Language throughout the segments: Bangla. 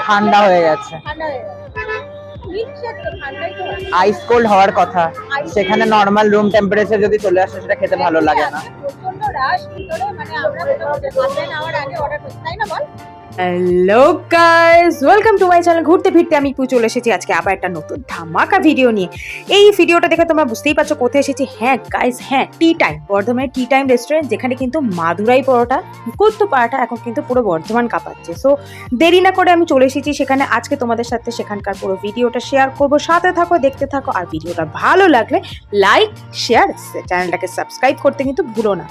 ঠান্ডা হয়ে গেছে, আইস কোল্ড হওয়ার কথা, সেখানে নর্মাল রুম টেম্পারেচার যদি চলে আসে সেটা খেতে ভালো লাগে না। প্রচন্ড রাশ ভিতরে, মানে আমরা মোটামুটি হাফ অ্যান আওয়ার আগে অর্ডার করছি, তাই না বল? Hello guys, welcome to my channel. ঘুরতে ফিরতে আমি পু চলে এসেছি আজকে আবার একটা নতুন ধামাকা ভিডিও নিয়ে। এই ভিডিওটা দেখে তোমরা বুঝতেই পারছো কোথায় এসেছি। হ্যাঁ গাইস, হ্যাঁ, টি টাইম, বর্ধমানের টি টাইম রেস্টুরেন্ট, যেখানে কিন্তু মাদুরাই পরোটা, কুত্তু পরোটা এখন কিন্তু পুরো বর্ধমান কাঁপাচ্ছে। সো দেরি না করে আমি চলে এসেছি সেখানে। আজকে তোমাদের সাথে সেখানকার পুরো ভিডিওটা শেয়ার করবো, সাথে থাকো, দেখতে থাকো। আর ভিডিওটা ভালো লাগলে লাইক, শেয়ার, চ্যানেলটাকে সাবস্ক্রাইব করতে কিন্তু ভুলো না।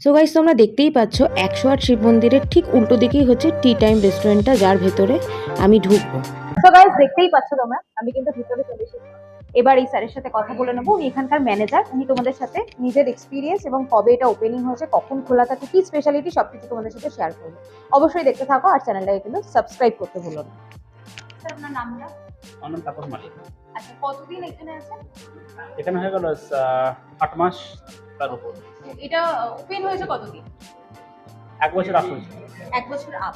সো গাইস, তোমরা দেখতেই পাচ্ছ 108 শিব মন্দিরের ঠিক উল্টো দিকেই হচ্ছে টি টাইম রেস্টুরেন্টটা, যার ভেতরে আমি ঢুকবো। সো গাইস, দেখতেই পাচ্ছ তোমরা, আমি কিন্তু ভিতরে চলে এসেছি। এবার এই স্যারের সাথে কথা বলে নেবো। উনি এখানকার ম্যানেজার। উনি তোমাদের সাথে নিজের এক্সপিরিয়েন্স এবং কবে এটা ওপেনিং হয়েছে, কখন খোলা থাকে, কি স্পেশালিটি, সবকিছু তোমাদের সাথে শেয়ার করবো। অবশ্যই দেখতে থাকো আর চ্যানেলটাকে কিন্তু সাবস্ক্রাইব করতে ভুলো না। স্যার, আপনার নামটা? আমার নাম তাপস মালিক। আচ্ছা, কতদিন এখানে আছেন? এখানে হয়ে গেল 8 মাস তার উপর। এটা ওপেন হয়েছে কতদিন? 1 বছর আপ হয়েছে। 1 বছর আপ।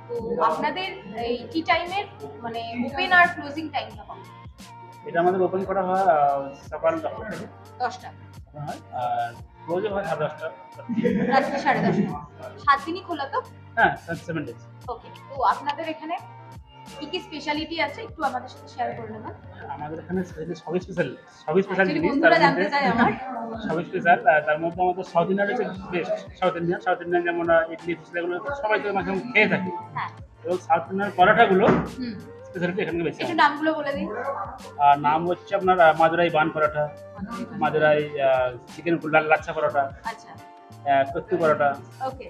তো আপনাদের এই টি টাইমের মানে ওপেন আর ক্লোজিং টাইমটা কত? এটা আমাদের ওপেন করা হয় সকাল 10টা থেকে 10টা, হয়, আর ক্লোজ হয় 10:30টা, রাত্রি 10:30। 7 দিনই খোলা তো? হ্যাঁ, 7 days। ওকে। তো আপনাদের এখানে কি কি স্পেশালিটি আছে একটু আমাদের সাথে শেয়ার করে নেবেন। আমাদের এখানে সবই স্পেশাল Actually জিনিস, বন্ধুরা জানতে চায় আমার। সবই স্পেশাল। তার মধ্যে আমাদের সাউথ ইন্ডিয়ান হচ্ছে বেস্ট। সাউথ ইন্ডিয়ান যেমন ইডলি, ফুচকা, এগুলো সবাই তো ম্যাক্সিমাম খেয়ে থাকে। হ্যাঁ। এবং সাউথ ইন্ডিয়ান পরোটাগুলো হুম। স্পেশালিটি এখানে বেশি। একটু নামগুলো বলে দিন। আর নাম হচ্ছে আপনার মাদুরাই বান পরোটা, মাদুরাই চিকেন লাচ্ছা পরোটা, আচ্ছা, কত্তু পরোটা, ওকে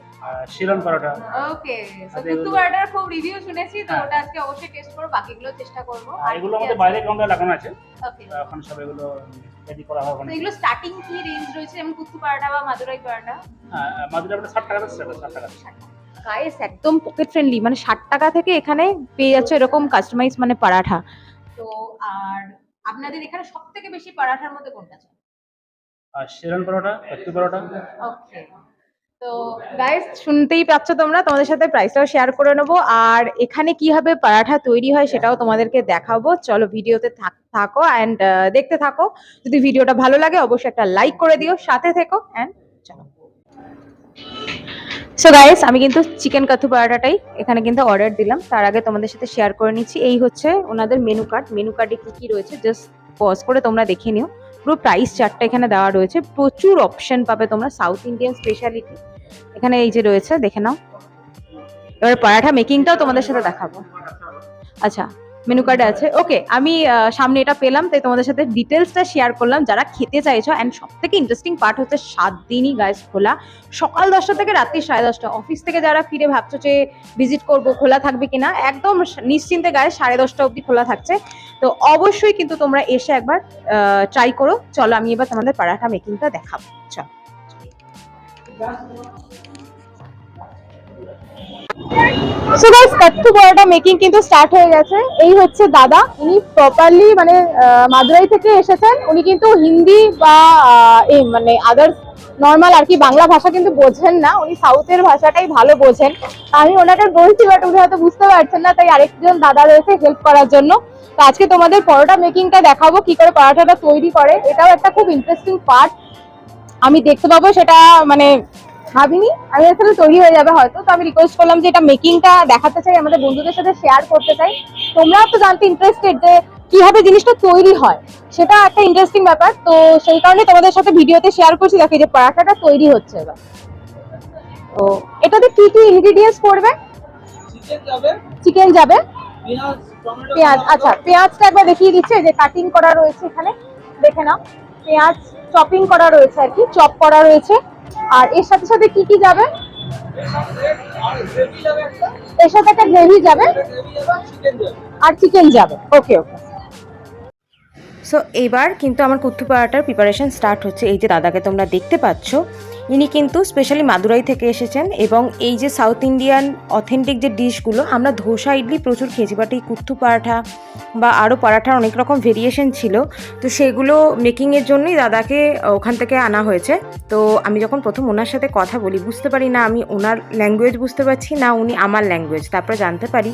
শিলন পরোটা। ওকে। সো আচ্ছা, কুত্তু এগুলো- পরোটার খুব রিভিউ শুনেছি, তো হ্যাঁ। ওটা আজকে অবশ্যই টেস্ট করব, বাকিগুলো চেষ্টা করব। আর এগুলো আমাদের বাইরে কাউন্টার লাগানো আছে, ওকে। এখন সব এগুলো রেডি করা হবে। তো এগুলো স্টার্টিং কি রেঞ্জ রয়েছে, যেমন কুত্তু পরোটা বা মাদুরাই পরোটা? হ্যাঁ, মাদুরাই আপনার 60 টাকা থেকে 60 টাকা। গাইস, একদম পকেট ফ্রেন্ডলি, মানে 60 টাকা থেকে এখানে পেয়ে যাচ্ছে এরকম কাস্টমাইজ মানে পরাঠা। তো আর আপনাদের এখানে সবথেকে বেশি পরাঠার মধ্যে কোনটা আছে? আর শিলন পরোটা, কত্তু পরোটা। ওকে। তো গাইস, শুনতেই পাচ্ছ তোমরা, তোমাদের সাথে প্রাইসটাও শেয়ার করে নেবো, আর এখানে কিভাবে পরাঠা তৈরি হয় সেটাও তোমাদেরকে দেখাবো। চলো ভিডিওতে থাকো অ্যান্ড দেখতে থাকো। যদি ভিডিওটা ভালো লাগে অবশ্যই একটা লাইক করে দিও, সাথে থেকো অ্যান্ড চলো। সো গাইস, আমি কিন্তু চিকেন কাথু পরাঠাটাই এখানে কিন্তু অর্ডার দিলাম। তার আগে তোমাদের সাথে শেয়ার করে নিচ্ছি, এই হচ্ছে ওনাদের মেনু কার্ড। মেনু কার্ডে কি কি রয়েছে জাস্ট পজ করে তোমরা দেখে নিও। পুরো প্রাইস চার্টটা এখানে দেওয়া রয়েছে, প্রচুর অপশন পাবে তোমরা। সাউথ ইন্ডিয়ান স্পেশালিটি এখানে এই যে রয়েছে, দেখে নাও। এবার পরাঠা মেকিংটাও তোমাদের সাথে দেখাবো। আচ্ছা, মেনু কার্ডে আছে। ওকে, আমি সামনে এটা পেলাম তাই তোমাদের সাথে ডিটেলসটা শেয়ার করলাম যারা খেতে চাইছো। অ্যান্ড সব থেকে ইন্টারেস্টিং পার্ট হচ্ছে 7 দিনই গাইস খোলা, সকাল 10টা থেকে রাত্রি 10:30। অফিস থেকে যারা ফিরে ভাবছো যে ভিজিট করব, খোলা থাকবে কিনা, একদম নিশ্চিন্তে গাইস 10:30 অবধি খোলা থাকছে। তো অবশ্যই কিন্তু তোমরা এসে একবার ট্রাই করো। চলো আমি এবার তোমাদের পরাঠা মেকিংটা দেখাবো। চলো। সো গাইস, কাচ্চু পরোটা মেকিং কিন্তু স্টার্ট হয়ে গেছে। এই হচ্ছে দাদা, উনি প্রপারলি মানে মাদুরাই থেকে এসেছেন। উনি কিন্তু হিন্দি বা এই মানে আদার্স নর্মাল আর কি বাংলা ভাষা কিন্তু বোঝেন না, উনি সাউথের ভাষাটাই ভালো বোঝেন। আমি ওনাকে বলছি বাট উনি হয়তো বুঝতে পারছেন না, তাই আরেকজন দাদা রয়েছে হেল্প করার জন্য। তো আজকে তোমাদের পরোটা মেকিংটা দেখাবো, কি করে পরোটাটা তৈরি করে। এটাও একটা খুব ইন্টারেস্টিং পার্ট, আমি দেখতে পাবো সেটা মানে ভাবিনি। আমি আসলে তৈরি হয়ে যাবে হয়তো, তো আমি রিকোয়েস্ট করলাম যে এটা মেকিংটা দেখাতে চাই, আমাদের বন্ধুদের সাথে শেয়ার করতে চাই। তোমরাও তো জানতে ইন্টারেস্টেড যে কিভাবে জিনিসটা তৈরি হয়, সেটা একটা ইন্টারেস্টিং ব্যাপার। তো সেই কারণে তোমাদের সাথে ভিডিওতে শেয়ার করছি। দেখো যে পরাঠাটা তৈরি হচ্ছে এবার। তো এটাতে কি কি ইনগ্রেডিয়েন্টস পড়বে? চিকেন যাবে, পেঁয়াজ। আচ্ছা, পেঁয়াজটা একবার দেখিয়ে দিচ্ছে, যে কাটিং করা রয়েছে এখানে, দেখে নাও। পেঁয়াজ চপিং করা রয়েছে আর কি, চপ করা রয়েছে। আর এর সাথে সাথে কি কি যাবে? এর সাথে একটা গ্রেভি যাবে আর চিকেন যাবে। ওকে ওকে। সো এবার কিন্তু আমার কুত্তু পরাটার প্রিপারেশন স্টার্ট হচ্ছে। এই যে দাদাকে তোমরা দেখতে পাচ্ছ, ইনি কিন্তু স্পেশালি মাদুরাই থেকে এসেছেন এবং এই যে সাউথ ইন্ডিয়ান অথেন্টিক যে ডিশগুলো, আমরা ধোসা ইডলি প্রচুর খেয়েছি, বাট এই কুত্থু পরাঠা বা আরও পরাঠার অনেক রকম ভেরিয়েশন ছিল, তো সেগুলো মেকিংয়ের জন্যই দাদাকে ওখান থেকে আনা হয়েছে। তো আমি যখন প্রথম ওনার সাথে কথা বলি, বুঝতে পারি না আমি ওনার ল্যাঙ্গুয়েজ বুঝতে পারছি না উনি আমার ল্যাঙ্গুয়েজ, তারপরে জানতে পারি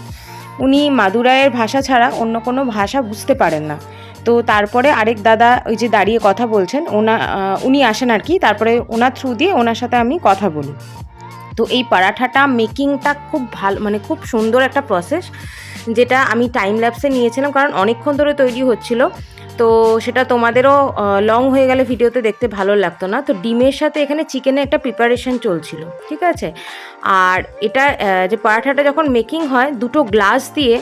উনি মাদুরাইয়ের ভাষা ছাড়া অন্য কোনো ভাষা বুঝতে পারেন না। তো তারপরে আরেক দাদা ওই যে দাঁড়িয়ে কথা বলছেন উনি আসেন আর কি, তারপরে ওনার থ্রু দিয়ে ওনার সাথে আমি কথা বলি। তো এই পরাঠাটা মেকিংটা খুব ভালো, মানে খুব সুন্দর একটা প্রসেস, যেটা আমি টাইম ল্যাপসে নিয়েছিলাম কারণ অনেকক্ষণ ধরে তৈরি হচ্ছিল, তো সেটা তোমাদেরও লং হয়ে গেলে ভিডিওতে দেখতে ভালো লাগতো না। তো ডিমের সাথে এখানে চিকেনের একটা প্রিপারেশন চলছিল, ঠিক আছে। আর এটা যে পরাঠাটা যখন মেকিং হয়, দুটো গ্লাস দিয়ে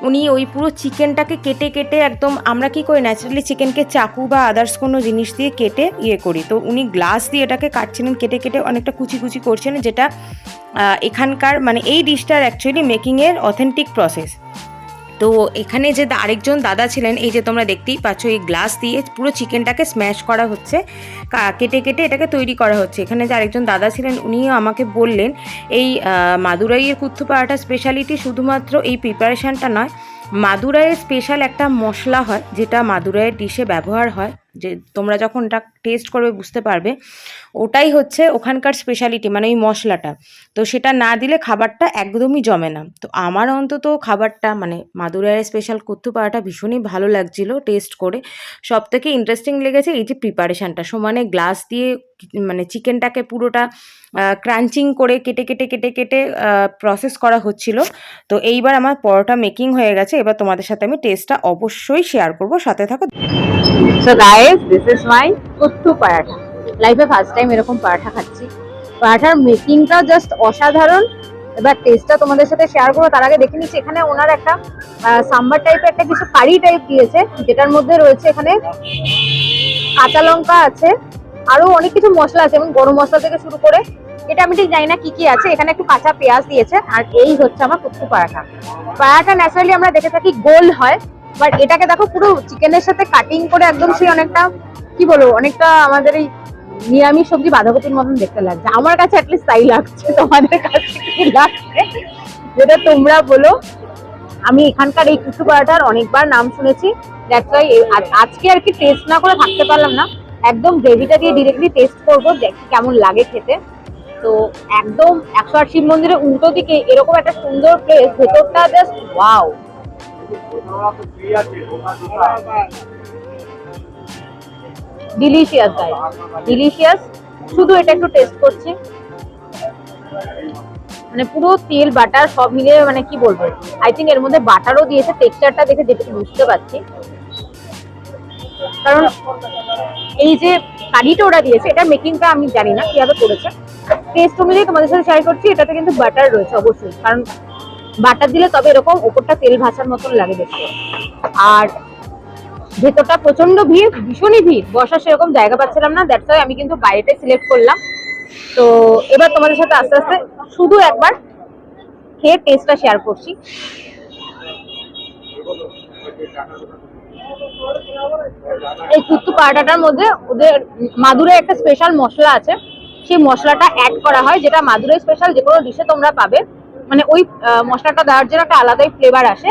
উনি ওই পুরো চিকেনটাকে কেটে কেটে একদম, আমরা কি করি ন্যাচারালি চিকেনকে চাকু বা আদার্স কোনো জিনিস দিয়ে কেটে করি, তো উনি গ্লাস দিয়ে এটাকে কাটছিলেন, কেটে কেটে অনেকটা কুচি কুচি করছিলেন, যেটা এখানকার মানে এই ডিশটার অ্যাকচুয়ালি মেকিংয়ের অথেন্টিক প্রসেস। তো এখানে যে আরেকজন দাদা ছিলেন, এই যে তোমরা দেখতেই পাচ্ছ এই গ্লাস দিয়ে পুরো চিকেনটাকে স্ম্যাশ করা হচ্ছে, কেটে কেটে এটাকে তৈরি করা হচ্ছে। এখানে যে আরেকজন দাদা ছিলেন উনিও আমাকে বললেন এই মাদুরাইয়ের কুত্থু পরাঠা স্পেশালিটি শুধুমাত্র এই প্রিপারেশানটা নয়, মাদুরাইয়ের স্পেশাল একটা মশলা হয় যেটা মাদুরাইয়ের ডিশে ব্যবহার হয়, যে তোমরা যখন এটা টেস্ট করবে বুঝতে পারবে, ওটাই হচ্ছে ওখানকার স্পেশালিটি, মানে ওই মশলাটা। তো সেটা না দিলে খাবারটা একদমই জমে না। তো আমার অন্তত খাবারটা মানে মাদুরাইয়ের স্পেশাল কুত্থু পরাঠা ভীষণই ভালো লাগছিল টেস্ট করে। সবথেকে ইন্টারেস্টিং লেগেছে এই যে প্রিপারেশানটা, সমানে গ্লাস দিয়ে মানে চিকেনটাকে পুরোটা ক্রাঞ্চিং করে কেটে কেটে কেটে কেটে প্রসেস করা হচ্ছিল। তো এইবার আমার পরোটা মেকিং হয়ে গেছে, এবার তোমাদের সাথে আমি টেস্টটা অবশ্যই শেয়ার করব, সাথে থাকো। So guys, this is my kothu paratha. লাইফে ফার্স্ট টাইম এরকম পরাঠা খাচ্ছি। পরাঠার মেকিংটা জাস্ট অসাধারণ। এবার টেস্টটা তোমাদের সাথে শেয়ার করবো, তার আগে দেখে নিচ্ছি এখানে ওনার একটা সাম্বার টাইপের একটা কিছু কারি টাইপ দিয়েছে, যেটার মধ্যে রয়েছে এখানে কাঁচা লঙ্কা আছে, আরো অনেক কিছু মশলা আছে, এবং গরম মশলা থেকে শুরু করে এটা আমি ঠিক জানি না কি কি আছে। এখানে একটু কাঁচা পেঁয়াজ দিয়েছে, আর এই হচ্ছে আমার কুত্থু পরাঠা। পরাঠা ন্যাচারালি আমরা দেখে থাকি গোল হয়, বাট এটাকে দেখো পুরো চিকেনের সাথে কাটিং করে একদম সেই অনেকটা কি বলবো, অনেকটা আমাদের এই নিরামিষ সবজি বাঁধাকপির মতন দেখতে লাগছে। আমার কাছে অ্যাটলিস্ট তাই লাগছে, তোমাদের কাছে কি লাগছে যেটা তোমরা বলো। আমি এখানকার এই কুত্থু পরাঠার অনেকবার নাম শুনেছি, দ্যাটস ওয়াই আজকে আর কি টেস্ট না করে থাকতে পারলাম না, একদম গ্রেভিটা দিয়ে ডিরেক্টলি টেস্ট করবো দেখি কেমন লাগে খেতে। তো একদম 108 শিব মন্দিরের উল্টো দিকে এরকম একটা সুন্দর প্লেস, ভেতরটা just wow. Delicious guys, delicious. শুধু এটা একটু টেস্ট করছি, মানে পুরো তেল বাটার সব মিলে, মানে কি বলবো, আই থিঙ্ক এর মধ্যে বাটারও দিয়েছে, টেক্সচারটা দেখে যেটুকু বুঝতে পারছি। কারণ এই যে কারিটা ওরা দিয়েছে, এটা মেকিংটা আমি জানি না কিভাবে করেছে, টেস্ট অনুযায়ী তোমাদের সাথে শেয়ার করছি। এটাতে কিন্তু বাটার রয়েছে অবশ্যই, কারণ বাটার দিলে তবে এরকম ওপরটা তেল ভাসার মতন লাগে দেখতে। আর ভেতরটা প্রচন্ড ভিড়, ভীষণই ভিড়, বসার সেরকম জায়গা পাচ্ছিলাম না, দ্যাটস ওয়াই আমি কিন্তু বাইরেটাই সিলেক্ট করলাম। তো এবার তোমাদের সাথে আস্তে আস্তে শুধু একবার খেয়ে টেস্টটা শেয়ার করছি। এই কুত্থু পরাঠাটার মধ্যে ওদের মাদুরাই একটা স্পেশাল মশলা আছে, সেই মশলাটা অ্যাড করা হয়, যেটা মাদুরাই স্পেশাল যে কোনো ডিশে তোমরা পাবে, মানে ওই মশলাটা দেওয়ার জন্য একটা আলাদাই ফ্লেভার আসে।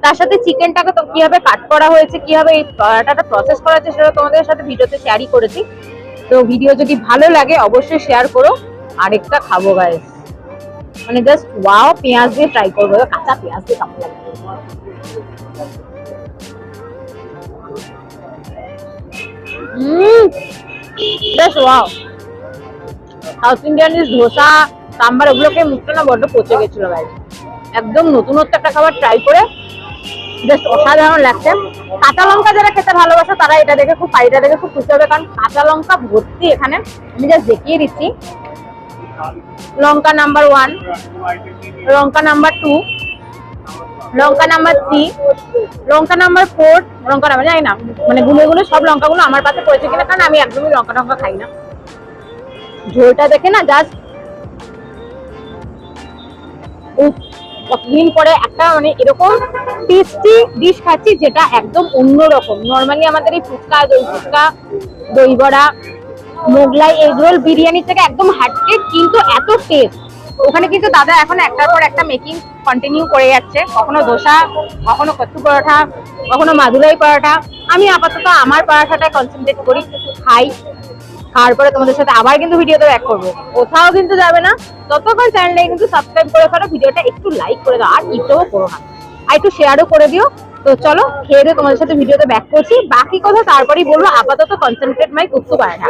তার সাথে চিকেনটাকে তো কিভাবে কাট করা হয়েছে, কিভাবে এই পরাঠাটা প্রসেস করা হয়েছে, সেটা তোমাদের সাথে ভিডিওতে শেয়ারই করেছি। তো ভিডিও যদি ভালো লাগে অবশ্যই শেয়ার করো। আরেকটা খাবো গাইস, মানে জাস্ট ওয়াও। পেঁয়াজ দিয়ে ট্রাই করবো, কাঁচা পেঁয়াজ দিয়ে কেমন লাগে। Just wow. South Indian dosa, sambar, ওগুলোকে মুখটা না বড্ড পচে গেছিল গাইস। একদম নতুনত্ব একটা খাবার ট্রাই করে জাস্ট অসাধারণ লাগছে। কাঁচা লঙ্কা যারা খেতে ভালোবাসে তারা এটা দেখে খুব খুশি হবে, কারণ কাঁচা লঙ্কা ভর্তি এখানে। আমি জাস্ট দেখিয়ে দিচ্ছি, লঙ্কা নাম্বার 1, লঙ্কা নাম্বার 2, লঙ্কা নাম্বার 3, লঙ্কা নাম্বার 4, লঙ্কা নাম্বার জানি না, মানে গুলো সব লঙ্কাগুলো আমার পাশে পড়েছে কিনা, কারণ আমি একদমই লঙ্কা খাই না। ঝোলটা দেখে না জাস্ট কতদিন পরে একটা মানে এরকম টেস্টি ডিশ খাচ্ছি, যেটা একদম অন্যরকম। নর্মালি আমাদের এই ফুচকা, দই বড়া মোগলাই এগ রোল বিরিয়ানি থেকে একদম হাটকে, কিন্তু এত টেস্ট। ওখানে কিন্তু দাদা এখন একটার পর একটা মেকিং কন্টিনিউ করে যাচ্ছে, কখনো ধোসা, কখনো কত্তু পরোটা, কখনো মাদুরাই পরোটা। আমি আপাতত আমার পরোটাটা কনসেন্ট্রেট করি, খাই, খাওয়ার পরে তোমাদের সাথে আবার কিন্তু ভিডিওতে ব্যাক করবো। কোথাও কিন্তু যাবে না, ততক্ষণ চ্যানেলটাকে কিন্তু সাবস্ক্রাইব করে ফেলো, ভিডিওটা একটু লাইক করে দাও, আর ইউটিউবও করো না, আর একটু শেয়ারও করে দিও। তো চলো খেয়ে দিয়ে তোমাদের সাথে ভিডিওতে ব্যাক করছি, বাকি কথা তারপরেই বলবো। আপাতত কনসেন্ট্রেট মাই কুত্তু পরোটা।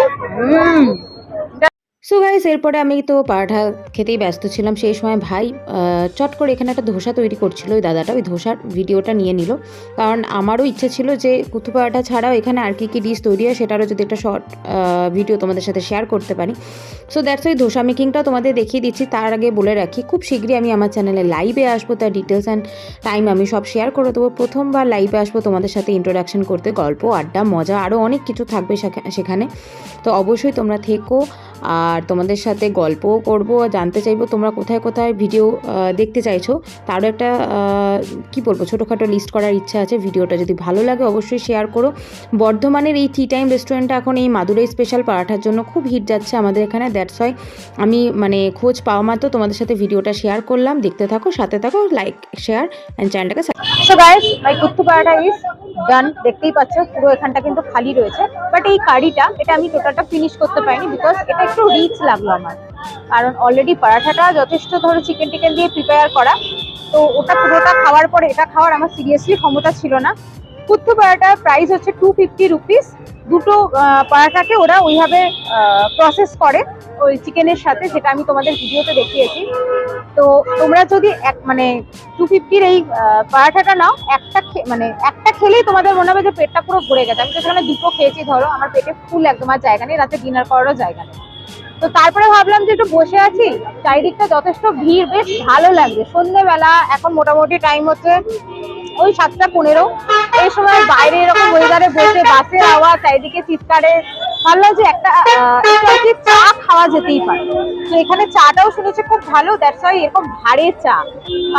সো গাইস, এরপরে আমি তো পরাঠা খেতেই ব্যস্ত ছিলাম। সেই সময় ভাই চট করে এখানে একটা ধোসা তৈরি করছিল, ওই দাদাটা ওই ধোসার ভিডিওটা নিয়ে নিল, কারণ আমারও ইচ্ছে ছিল যে কুত্তু পরাঠা ছাড়াও এখানে আর কী কী ডিশ তৈরি হয় সেটারও যদি একটা শর্ট ভিডিও তোমাদের সাথে শেয়ার করতে পারি। সো দ্যাটস ওই ধোসা মেকিংটাও তোমাদের দেখিয়ে দিচ্ছি। তার আগে বলে রাখি, খুব শীঘ্রই আমি আমার চ্যানেলে লাইভে আসবো, তার ডিটেলস অ্যান্ড টাইম আমি সব শেয়ার করে দেবো। প্রথমবার লাইভে আসবো তোমাদের সাথে ইন্ট্রোডাকশন করতে, গল্প, আড্ডা, মজা, আরও অনেক কিছু থাকবে সেখানে। তো অবশ্যই তোমরা থেকো, আর তোমাদের সাথে গল্পও করবো, জানতে চাইবো তোমরা কোথায় কোথায় ভিডিও দেখতে চাইছো, তারও একটা কি বলবো ছোটোখাটো লিস্ট করার ইচ্ছা আছে। ভিডিওটা যদি ভালো লাগে অবশ্যই শেয়ার করো। বর্ধমানের এই টি টাইম রেস্টুরেন্টটা এখন এই মাদুরাই স্পেশাল পরাঠার জন্য খুব হিট যাচ্ছে আমাদের এখানে। দ্যাটস ওয়াই আমি খোঁজ পাওয়া মাত্র তোমাদের সাথে ভিডিওটা শেয়ার করলাম। দেখতে থাকো, সাথে থাকো, লাইক, শেয়ার অ্যান্ড চ্যানেলটাকে। So guys, my kothu paratha is done. দেখতেই পাচ্ছ পুরো এখানটা কিন্তু খালি রয়েছে, বাট এই কারিটা এটা আমি টোটালটা ফিনিশ করতে পারিনি, বিকজ এটা একটু রিচ লাগলো আমার, কারণ অলরেডি পরাঠাটা যথেষ্ট ধরো চিকেন টিকেন দিয়ে প্রিপেয়ার করা, তো ওটা পুরোটা খাওয়ার পরে এটা খাওয়ার আমার সিরিয়াসলি ক্ষমতা ছিল না। কুত্তু পরোটার প্রাইস হচ্ছে 250 রুপিস। দুটো পরাঠাকে ওরা ওইভাবে প্রসেস করে ওই চিকেনের সাথে, যেটা আমি তোমাদের ভিডিওতে দেখিয়েছি। তো তোমরা যদি 250-র এই পরাঠাটা নাও, একটা খেলেই তোমাদের মনে হবে যে পেটটা পুরো ভরে গেছে। আমি তো সেখানে দুটো খেয়েছি, ধরো আমার পেটে ফুল একদম, আর জায়গা নেই, রাতে ডিনার করারও জায়গা নেই। তো তারপরে ভাবলাম যে একটু বসে আছি, চারিদিকটা যথেষ্ট ভিড়, বেশ ভালো লাগবে। সন্ধ্যেবেলা, এখন মোটামুটি টাইম হচ্ছে ওই 7:15। এই সময় বাইরে এরকম ওয়েদারে বসে, বাসের আওয়াজ, চারিদিকে চিৎকারে, ভাবলাম যে একটা চা খাওয়া যেতেই পারে। তো এখানে চাটাও শুনেছি খুব ভালো, দ্যাটস ওয়াই এরকম ভারে চা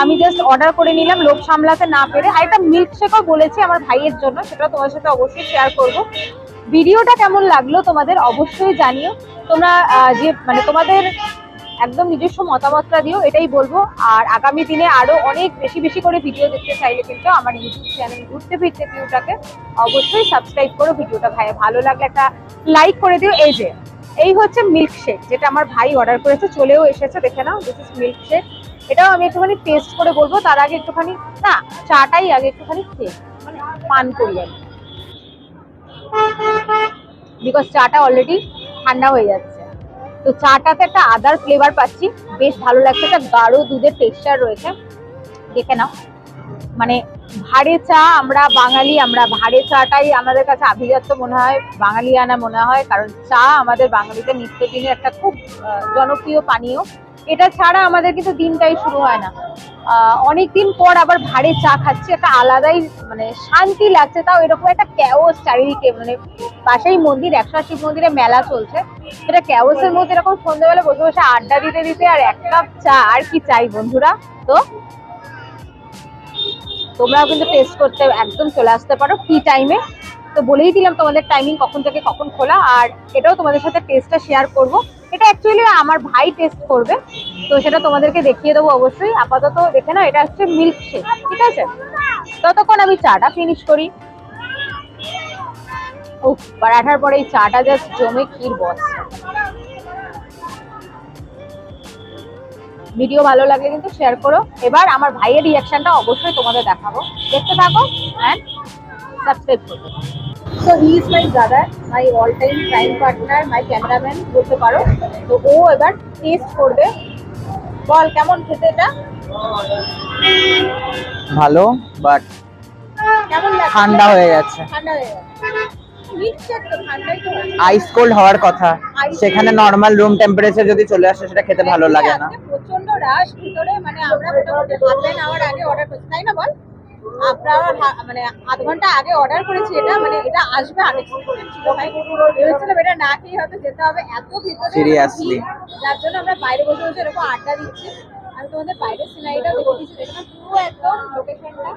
আমি জাস্ট অর্ডার করে নিলাম, লোভ সামলাতে না পেরে। আর একটা মিল্কশেকও বলেছি আমার ভাইয়ের জন্য, সেটা তোমার সাথে অবশ্যই শেয়ার করব। ভিডিওটা কেমন লাগলো তোমাদের অবশ্যই জানিও। তোমরা তোমাদের একদম নিজস্ব মতামতটা দিও, এটাই বলবো। আর আগামী দিনে আরো অনেক বেশি বেশি করে ভিডিও দেখতে চাইলে কিন্তু আমার ইউটিউব চ্যানেল ঘুরতে ফিরতে ভিউটাকে অবশ্যই সাবস্ক্রাইব করো। ভিডিওটা ভালো লাগলে একটা লাইক করে দিও। এই হচ্ছে মিল্কশেক, যেটা আমার ভাই অর্ডার করেছে, চলেও এসেছে, দেখে নাও, দিস ইজ মিল্কশেক। এটাও আমি একটুখানি টেস্ট করে বলবো, তার আগে একটুখানি চাটাই আগে একটুখানি খেয়ে পান করি আমি, বিকজ চাটা অলরেডি ঠান্ডা হয়ে যাচ্ছে। তো চাটাতে একটা আদার ফ্লেভার পাচ্ছি, বেশ ভালো লাগছে। একটা গাঢ় দুধের টেক্সচার রয়েছে, দেখে নাও। ভারে চা, আমরা বাঙালি, আমরা ভারে চাটাই আমাদের কাছে আভিজাত্য মনে হয়, বাঙালিয়ানা মনে হয়, কারণ চা আমাদের বাঙালিদের নিত্যদিনের একটা খুব জনপ্রিয় পানীয়। এটা ছাড়া আমাদের কিন্তু দিনটাই শুরু হয় না। অনেকদিন পর আবার ভারে চা খাচ্ছি, একটা আলাদাই শান্তি লাগছে। তাও এরকম একটা ক্যাওস চারিদিকে, পাশেই মন্দির, 108 শিব মন্দিরে মেলা চলছে, সেটা ক্যাওসের মধ্যে এরকম সন্ধ্যাবেলা বসে বসে আড্ডা দিতে দিতে আর এক কাপ চা, আর কি চাই বন্ধুরা। তো তোমরাও কিন্তু টেস্ট করতে একদম চলে আসতে পারো টি টাইমে। তো বলেই দিলাম তোমাদের টাইমিং কখন থেকে কখন খোলা, আর এটাও তোমাদের সাথে টেস্টটা শেয়ার করব। এটা অ্যাকচুয়ালি আমার ভাই টেস্ট করবে, তো সেটা তোমাদেরকে দেখিয়ে দেবো অবশ্যই। আপাতত দেখে নাও, এটা হচ্ছে মিল্কশেক, ঠিক আছে। ততক্ষণ আমি চাটা ফিনিশ করি। ও পরাঠার পরে এই চাটা জাস্ট জমে ক্ষীর বস। ভিডিও ভালো লাগলে কিন্তু শেয়ার করো। এবার আমার ভাইয়ের রিয়াকশনটা অবশ্যই তোমাদের দেখাবো, দেখতে থাকো অ্যান্ড সাবস্ক্রাইব করো। So he is my brother, my all time time partner, my cameraman বলতে পারো। তো ও এবার টেস্ট করবে। বল কেমন খেতে এটা? ভালো, বাট কেমন লাগে? ঠান্ডা হয়ে গেছে। ঠান্ডা হয়ে গেছে। মিল্কশেক তো ঠান্ডাই তো হয়। আইস কোল্ড হওয়ার কথা, সেখানে নর্মাল রুম টেম্পারেচার যদি চলে আসে সেটা খেতে ভালো লাগে না। প্রচন্ড রাশ ভিতরে, আমরা মোটামুটি হাফ অ্যান আওয়ার আগে অর্ডার করছি, তাই না বল? আমরা আধ ঘন্টা আগে অর্ডার করেছি। এটা আসবে আনএক্সপেক্টেড ছিল ভাই, ভেবেছিলাম এটা না খেয়ে হয়তো যেতে হবে, এত ভিতরে সিরিয়াসলি, যার জন্য আমরা বাইরে বসে বসে এরকম আড্ডা দিচ্ছি। আমি তোমাদের বাইরের সিনারিটাও দেখে দিচ্ছি, দেখলাম পুরো একদম লোকেশনটা।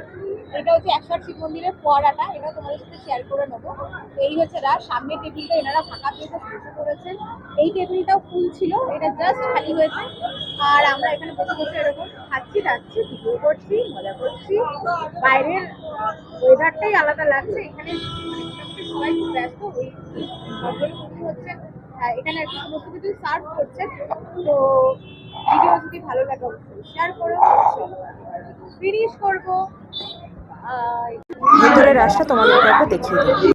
এটা হচ্ছে 108 শিব মন্দিরের ফোয়ারাটা, এটা তোমাদের সাথে শেয়ার করে নেবো। এই হচ্ছে রাত, সামনে টেবিলটা এনারা ফাঁকা পেয়েছে, বসে পড়েছে। পাচ্ছেন এই টেবিলটাও ফুল ছিল, এটা জাস্ট খালি হয়েছে। আর আমরা এখানে বসে বসে এরকম খাচ্ছি যাচ্ছি, ভিডিও করছি, মজা করছি। বাইরের ওয়েদারটাই আলাদা লাগছে। এখানে মোটামুটি সবাই খুব ব্যস্ত। ওই ভদ্রলোক হচ্ছে এখানে একটা সমস্ত কিছু সার্ভ করছে। তো ভিডিও যদি ভালো লাগে অবশ্যই শেয়ার করো, ফিনিশ করবো। ভেতরের রাস্তা তোমাদেরকে একবার দেখিয়ে দিই।